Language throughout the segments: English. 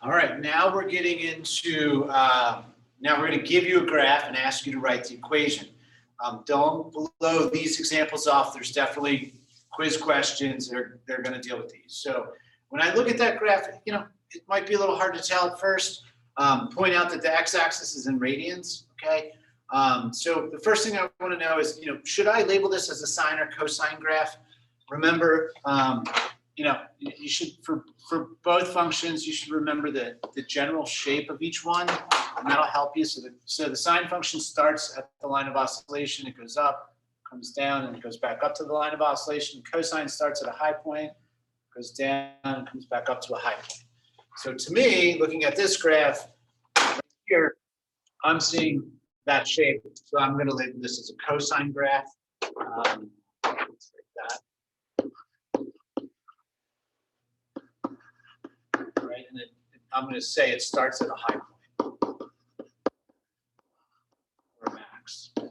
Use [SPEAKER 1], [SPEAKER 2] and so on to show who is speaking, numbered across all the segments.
[SPEAKER 1] All right, now we're getting into, now we're going to give you a graph and ask you to write the equation. Don't blow these examples off. There's definitely quiz questions. They're going to deal with these. So when I look at that graph, you know, it might be a little hard to tell at first. Point out that the x-axis is in radians, okay? So the first thing I want to know is, you know, should I label this as a sine or cosine graph? Remember, you know, you should, for both functions, you should remember the general shape of each one, and that'll help you. So the sine function starts at the line of oscillation, it goes up, comes down, and it goes back up to the line of oscillation. Cosine starts at a high point, goes down, and comes back up to a high point. So to me, looking at this graph right here, I'm seeing that shape. So I'm going to label this as a cosine graph. Let's take that. Right, and I'm going to say it starts at a high point or max, and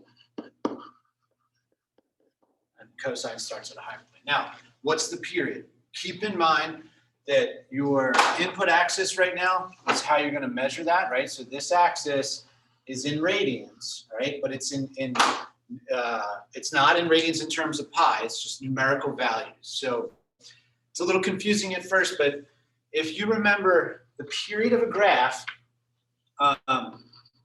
[SPEAKER 1] cosine starts at a high point. Now, what's the period? Keep in mind that your input axis right now is how you're going to measure that, right? So this axis is in radians, right? But it's it's not in radians in terms of pi. It's just numerical values. So it's a little confusing at first, but if you remember the period of a graph,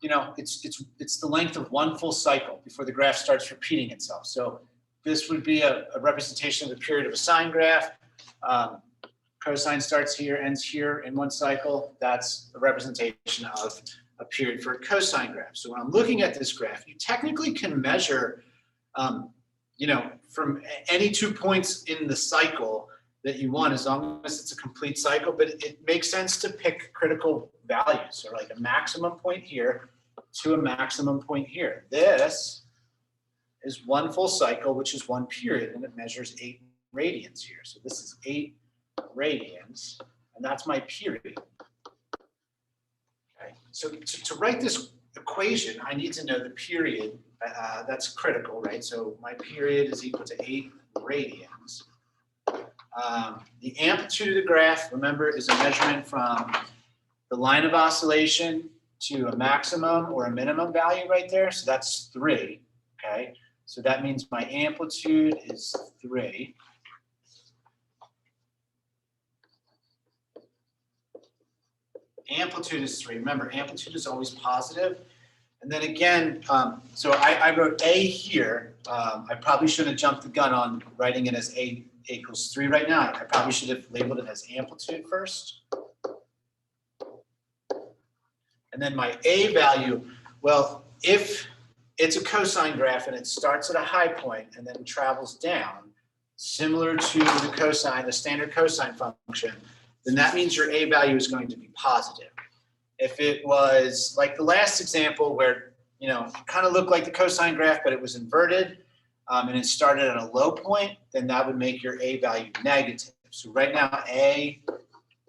[SPEAKER 1] you know, it's the length of one full cycle before the graph starts repeating itself. So this would be a representation of the period of a sine graph. Cosine starts here, ends here in one cycle. That's a representation of a period for a cosine graph. So when I'm looking at this graph, you technically can measure, you know, from any 2 points in the cycle that you want, as long as it's a complete cycle, but it makes sense to pick critical values, so like a maximum point here to a maximum point here. This is one full cycle, which is one period, and it measures 8 radians here. So this is 8 radians, and that's my period. Okay, so to write this equation, I need to know the period. That's critical, right? So my period is equal to 8 radians. The amplitude of the graph, remember, is a measurement from the line of oscillation to a maximum or a minimum value right there. So that's 3, okay? So that means my amplitude is 3. Amplitude is 3. Remember, amplitude is always positive. And then again, so I wrote A here. I probably should have jumped the gun on writing it as A equals 3 right now. I probably should have labeled it as amplitude first. And then my A value, well, if it's a cosine graph and it starts at a high point and then travels down, similar to the cosine, the standard cosine function, then that means your A value is going to be positive. If it was like the last example where, you know, it kind of looked like the cosine graph, but it was inverted, and it started at a low point, then that would make your A value negative. So right now, A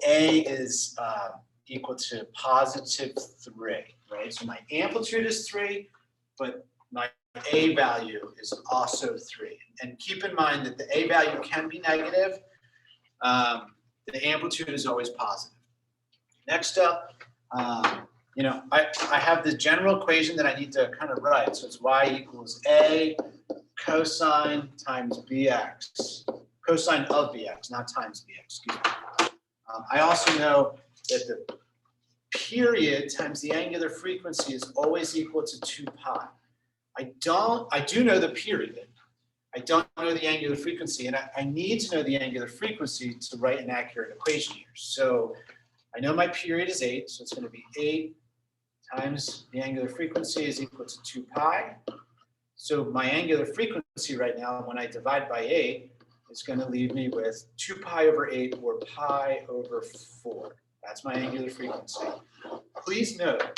[SPEAKER 1] is equal to positive 3, right? So my amplitude is 3, but my A value is also 3. And keep in mind that the A value can be negative. The amplitude is always positive. Next up, you know, I have the general equation that I need to kind of write. So it's y equals A cosine times bx, cosine of bx, not times bx, excuse me. I also know that the period times the angular frequency is always equal to 2 pi. I do know the period. I don't know the angular frequency, and I need to know the angular frequency to write an accurate equation here. So I know my period is 8, so it's going to be 8 times the angular frequency is equal to 2 pi. So my angular frequency right now, when I divide by 8, is going to leave me with 2 pi over 8 or pi over 4. That's my angular frequency. Please note,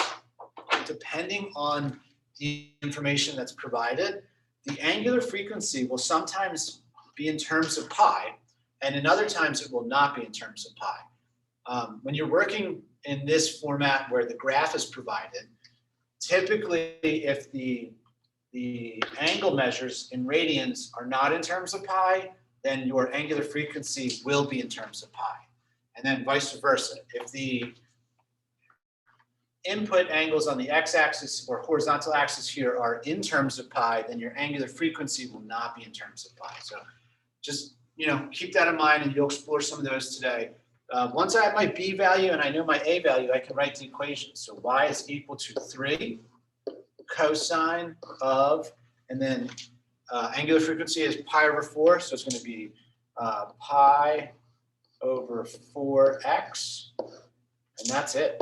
[SPEAKER 1] depending on the information that's provided, the angular frequency will sometimes be in terms of pi, and in other times it will not be in terms of pi. When you're working in this format where the graph is provided, typically if the angle measures in radians are not in terms of pi, then your angular frequency will be in terms of pi. And then vice versa. If the input angles on the x-axis or horizontal axis here are in terms of pi, then your angular frequency will not be in terms of pi. So just, keep that in mind, and you'll explore some of those today. Once I have my b value and I know my a value, I can write the equation. So y is equal to 3 cosine of, and then angular frequency is pi over 4, so it's going to be pi over 4x, and that's it.